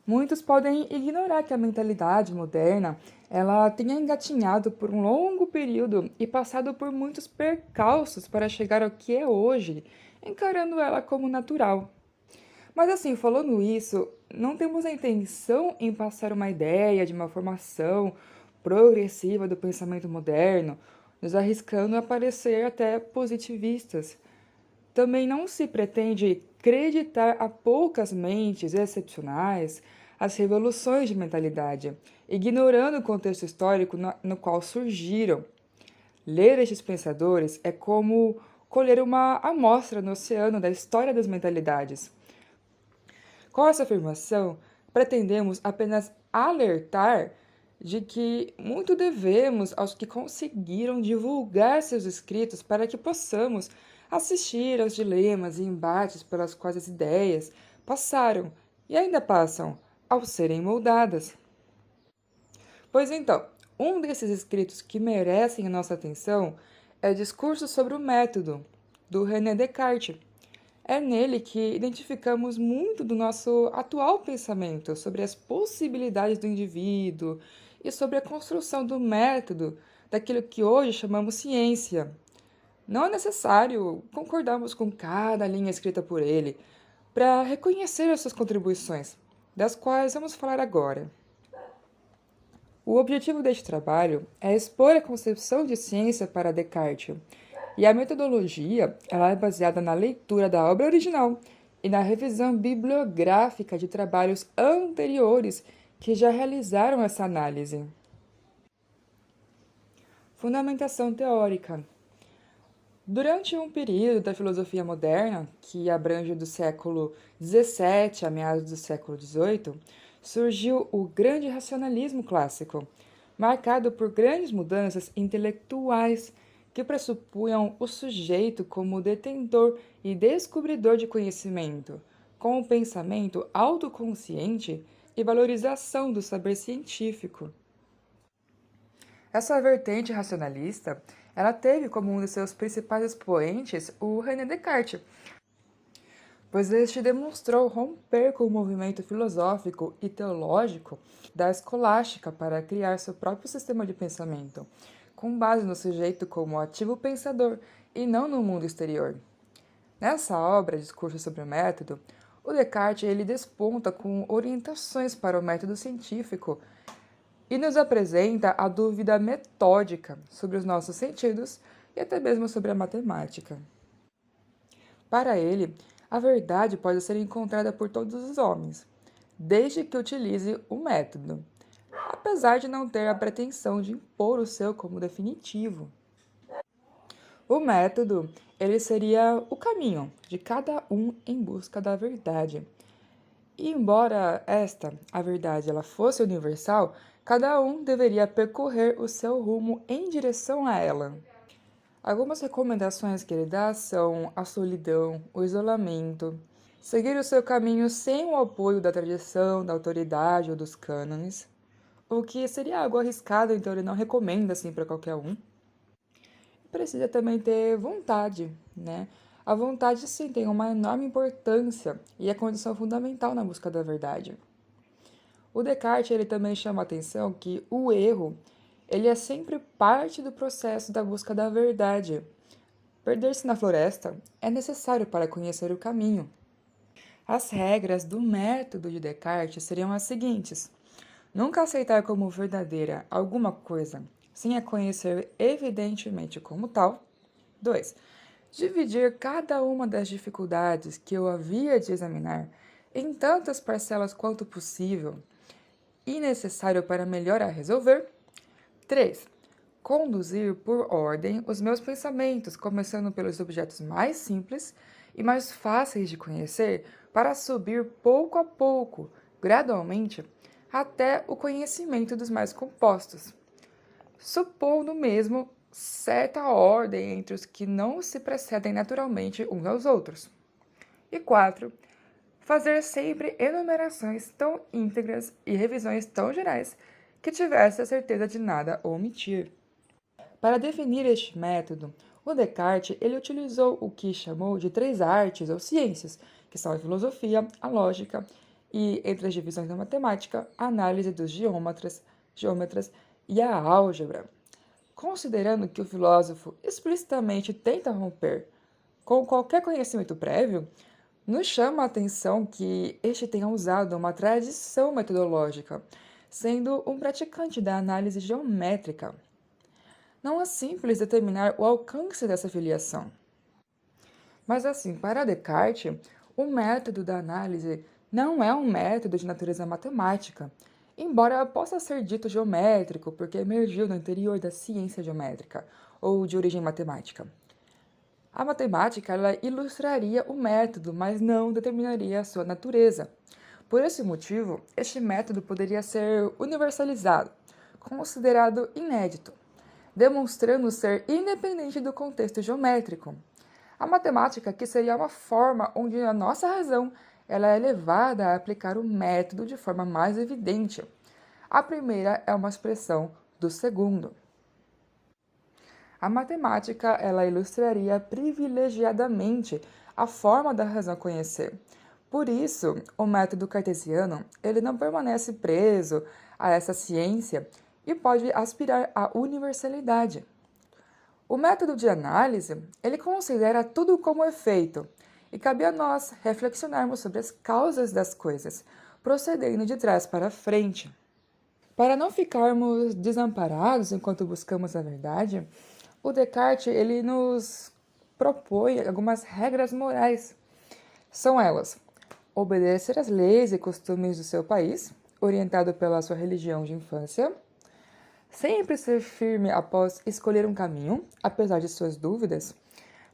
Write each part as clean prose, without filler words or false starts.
Muitos podem ignorar que a mentalidade moderna ela tenha engatinhado por um longo período e passado por muitos percalços para chegar ao que é hoje, encarando ela como natural. Mas assim, falando isso, não temos a intenção em passar uma ideia de uma formação progressiva do pensamento moderno, nos arriscando a parecer até positivistas. Também não se pretende acreditar a poucas mentes excepcionais as revoluções de mentalidade, ignorando o contexto histórico no qual surgiram. Ler estes pensadores é como colher uma amostra no oceano da história das mentalidades. Com essa afirmação, pretendemos apenas alertar de que muito devemos aos que conseguiram divulgar seus escritos para que possamos assistir aos dilemas e embates pelas quais as ideias passaram e ainda passam ao serem moldadas. Pois então, um desses escritos que merecem a nossa atenção é o Discurso sobre o Método, do René Descartes. É nele que identificamos muito do nosso atual pensamento sobre as possibilidades do indivíduo e sobre a construção do método daquilo que hoje chamamos ciência. Não é necessário concordarmos com cada linha escrita por ele para reconhecer as suas contribuições, das quais vamos falar agora. O objetivo deste trabalho é expor a concepção de ciência para Descartes, e a metodologia ela é baseada na leitura da obra original e na revisão bibliográfica de trabalhos anteriores que já realizaram essa análise. Fundamentação teórica. Durante um período da filosofia moderna, que abrange do século XVII a meados do século XVIII, surgiu o grande racionalismo clássico, marcado por grandes mudanças intelectuais que pressupunham o sujeito como detentor e descobridor de conhecimento, com o pensamento autoconsciente e valorização do saber científico. Essa vertente racionalista, ela teve como um de seus principais expoentes o René Descartes, pois este demonstrou romper com o movimento filosófico e teológico da escolástica para criar seu próprio sistema de pensamento, com base no sujeito como ativo pensador e não no mundo exterior. Nessa obra, Discurso sobre o Método, o Descartes ele desponta com orientações para o método científico e nos apresenta a dúvida metódica sobre os nossos sentidos e até mesmo sobre a matemática. Para ele, a verdade pode ser encontrada por todos os homens, desde que utilize o método, apesar de não ter a pretensão de impor o seu como definitivo. O método, ele seria o caminho de cada um em busca da verdade. E embora a verdade, ela fosse universal, cada um deveria percorrer o seu rumo em direção a ela. Algumas recomendações que ele dá são a solidão, o isolamento, seguir o seu caminho sem o apoio da tradição, da autoridade ou dos cânones, o que seria algo arriscado, então ele não recomenda assim para qualquer um. Precisa também ter vontade, né? A vontade, sim, tem uma enorme importância e é condição fundamental na busca da verdade. O Descartes ele também chama a atenção que o erro ele é sempre parte do processo da busca da verdade. Perder-se na floresta é necessário para conhecer o caminho. As regras do método de Descartes seriam as seguintes: nunca aceitar como verdadeira alguma coisa sem a conhecer evidentemente como tal. 2. Dividir cada uma das dificuldades que eu havia de examinar em tantas parcelas quanto possível e necessário para melhor a resolver. 3. Conduzir por ordem os meus pensamentos, começando pelos objetos mais simples e mais fáceis de conhecer, para subir pouco a pouco, gradualmente, até o conhecimento dos mais compostos, supondo mesmo certa ordem entre os que não se precedem naturalmente uns aos outros. E 4. Fazer sempre enumerações tão íntegras e revisões tão gerais que tivesse a certeza de nada omitir. Para definir este método, o Descartes ele utilizou o que chamou de três artes ou ciências, que são a filosofia, a lógica e entre as divisões da matemática, a análise dos geômetras e a álgebra. Considerando que o filósofo explicitamente tenta romper com qualquer conhecimento prévio, nos chama a atenção que este tenha usado uma tradição metodológica, sendo um praticante da análise geométrica. Não é simples determinar o alcance dessa filiação. Mas assim, para Descartes, o método da análise não é um método de natureza matemática, embora possa ser dito geométrico porque emergiu do interior da ciência geométrica, ou de origem matemática. A matemática ela ilustraria o método, mas não determinaria a sua natureza. Por esse motivo, este método poderia ser universalizado, considerado inédito, demonstrando ser independente do contexto geométrico. A matemática aqui seria uma forma onde a nossa razão ela é levada a aplicar o método de forma mais evidente. A primeira é uma expressão do segundo. A matemática ela ilustraria privilegiadamente a forma da razão conhecer. Por isso, o método cartesiano ele não permanece preso a essa ciência e pode aspirar à universalidade. O método de análise, ele considera tudo como efeito, e cabe a nós reflexionarmos sobre as causas das coisas, procedendo de trás para frente. Para não ficarmos desamparados enquanto buscamos a verdade, o Descartes ele nos propõe algumas regras morais. São elas: obedecer às leis e costumes do seu país, orientado pela sua religião de infância, sempre ser firme após escolher um caminho, apesar de suas dúvidas,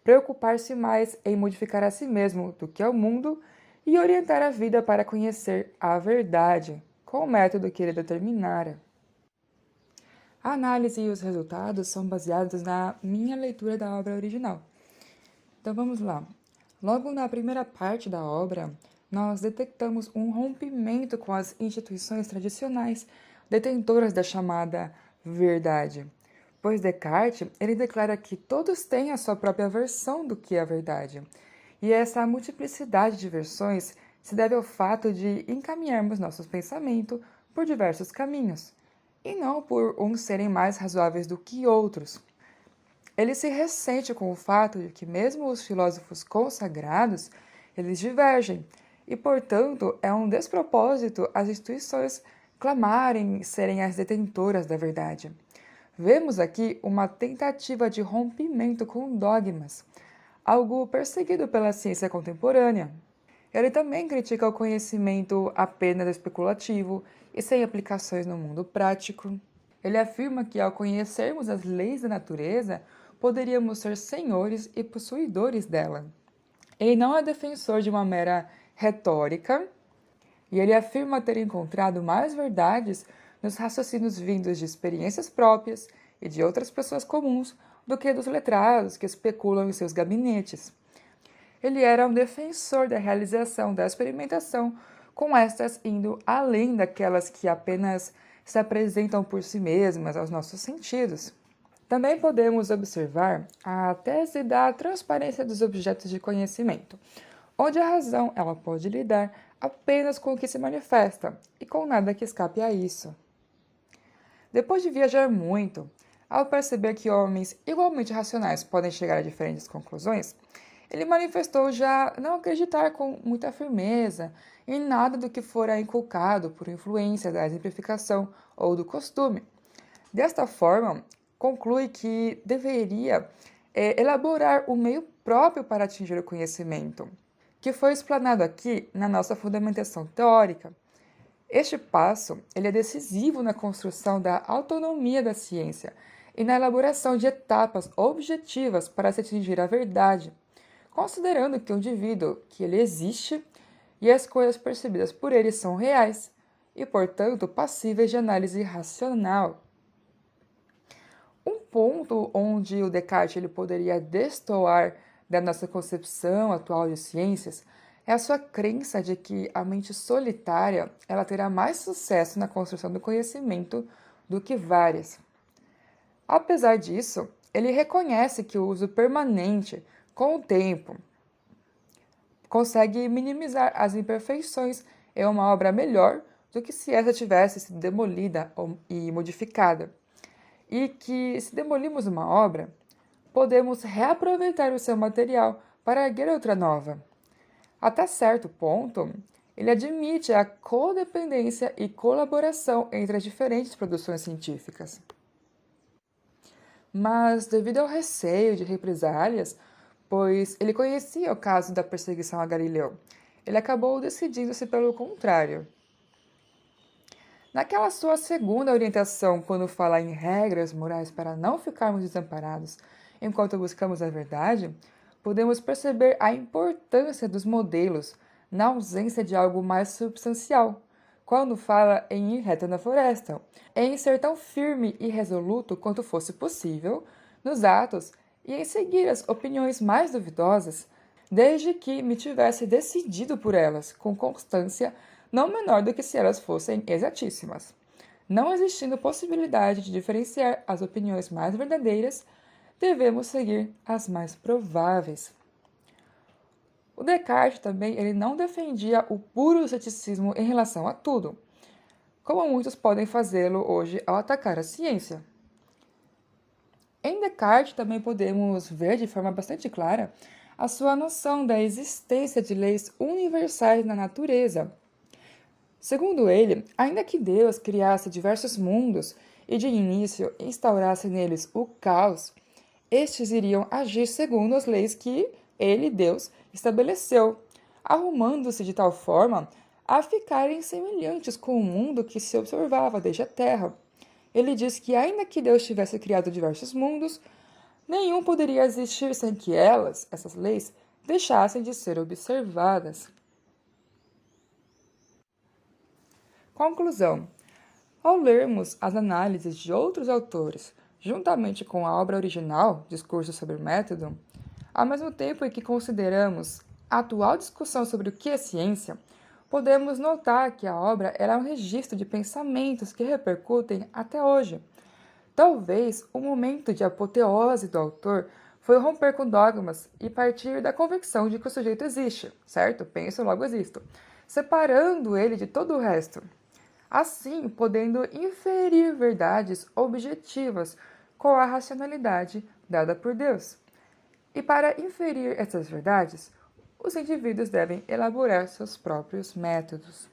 preocupar-se mais em modificar a si mesmo do que ao mundo e orientar a vida para conhecer a verdade, com o método que ele determinara. A análise e os resultados são baseados na minha leitura da obra original. Então vamos lá. Logo na primeira parte da obra, nós detectamos um rompimento com as instituições tradicionais detentoras da chamada verdade, pois Descartes ele declara que todos têm a sua própria versão do que é a verdade, e essa multiplicidade de versões se deve ao fato de encaminharmos nossos pensamentos por diversos caminhos, e não por uns serem mais razoáveis do que outros. Ele se ressente com o fato de que mesmo os filósofos consagrados, eles divergem, e, portanto, é um despropósito as instituições clamarem serem as detentoras da verdade. Vemos aqui uma tentativa de rompimento com dogmas, algo perseguido pela ciência contemporânea. Ele também critica o conhecimento apenas especulativo e sem aplicações no mundo prático. Ele afirma que, ao conhecermos as leis da natureza, poderíamos ser senhores e possuidores dela. Ele não é defensor de uma mera retórica, e ele afirma ter encontrado mais verdades nos raciocínios vindos de experiências próprias e de outras pessoas comuns do que dos letrados que especulam em seus gabinetes. Ele era um defensor da realização da experimentação, com estas indo além daquelas que apenas se apresentam por si mesmas aos nossos sentidos. Também podemos observar a tese da transparência dos objetos de conhecimento, onde a razão ela pode lidar apenas com o que se manifesta e com nada que escape a isso. Depois de viajar muito, ao perceber que homens igualmente racionais podem chegar a diferentes conclusões, ele manifestou já não acreditar com muita firmeza em nada do que fora inculcado por influência da exemplificação ou do costume. Desta forma, conclui que deveria elaborar o meio próprio para atingir o conhecimento, que foi explanado aqui na nossa fundamentação teórica. Este passo ele é decisivo na construção da autonomia da ciência e na elaboração de etapas objetivas para se atingir a verdade, considerando que o indivíduo que ele existe e as coisas percebidas por ele são reais e, portanto, passíveis de análise racional. Um ponto onde o Descartes ele poderia destoar da nossa concepção atual de ciências é a sua crença de que a mente solitária ela terá mais sucesso na construção do conhecimento do que várias. Apesar disso, ele reconhece que o uso permanente, com o tempo, consegue minimizar as imperfeições é uma obra melhor do que se essa tivesse sido demolida e modificada. E que, se demolirmos uma obra, podemos reaproveitar o seu material para erguer outra nova. Até certo ponto, ele admite a codependência e colaboração entre as diferentes produções científicas. Mas, devido ao receio de represálias, pois ele conhecia o caso da perseguição a Galileu, ele acabou decidindo-se pelo contrário. Naquela sua segunda orientação, quando fala em regras morais para não ficarmos desamparados enquanto buscamos a verdade, podemos perceber a importância dos modelos na ausência de algo mais substancial, quando fala em ir reto na floresta, em ser tão firme e resoluto quanto fosse possível nos atos e em seguir as opiniões mais duvidosas, desde que me tivesse decidido por elas com constância não menor do que se elas fossem exatíssimas, não existindo possibilidade de diferenciar as opiniões mais verdadeiras, devemos seguir as mais prováveis. O Descartes também ele não defendia o puro ceticismo em relação a tudo, como muitos podem fazê-lo hoje ao atacar a ciência. Em Descartes também podemos ver de forma bastante clara a sua noção da existência de leis universais na natureza. Segundo ele, ainda que Deus criasse diversos mundos e de início instaurasse neles o caos, estes iriam agir segundo as leis que ele, Deus, estabeleceu, arrumando-se de tal forma a ficarem semelhantes com o mundo que se observava desde a terra. Ele diz que ainda que Deus tivesse criado diversos mundos, nenhum poderia existir sem que elas, essas leis, deixassem de ser observadas. Conclusão. Ao lermos as análises de outros autores, juntamente com a obra original, Discurso sobre o Método, ao mesmo tempo em que consideramos a atual discussão sobre o que é ciência, podemos notar que a obra era um registro de pensamentos que repercutem até hoje. Talvez o momento de apoteose do autor foi romper com dogmas e partir da convicção de que o sujeito existe, certo? Penso, logo existo, separando ele de todo o resto. Assim, podendo inferir verdades objetivas com a racionalidade dada por Deus. E para inferir essas verdades, os indivíduos devem elaborar seus próprios métodos.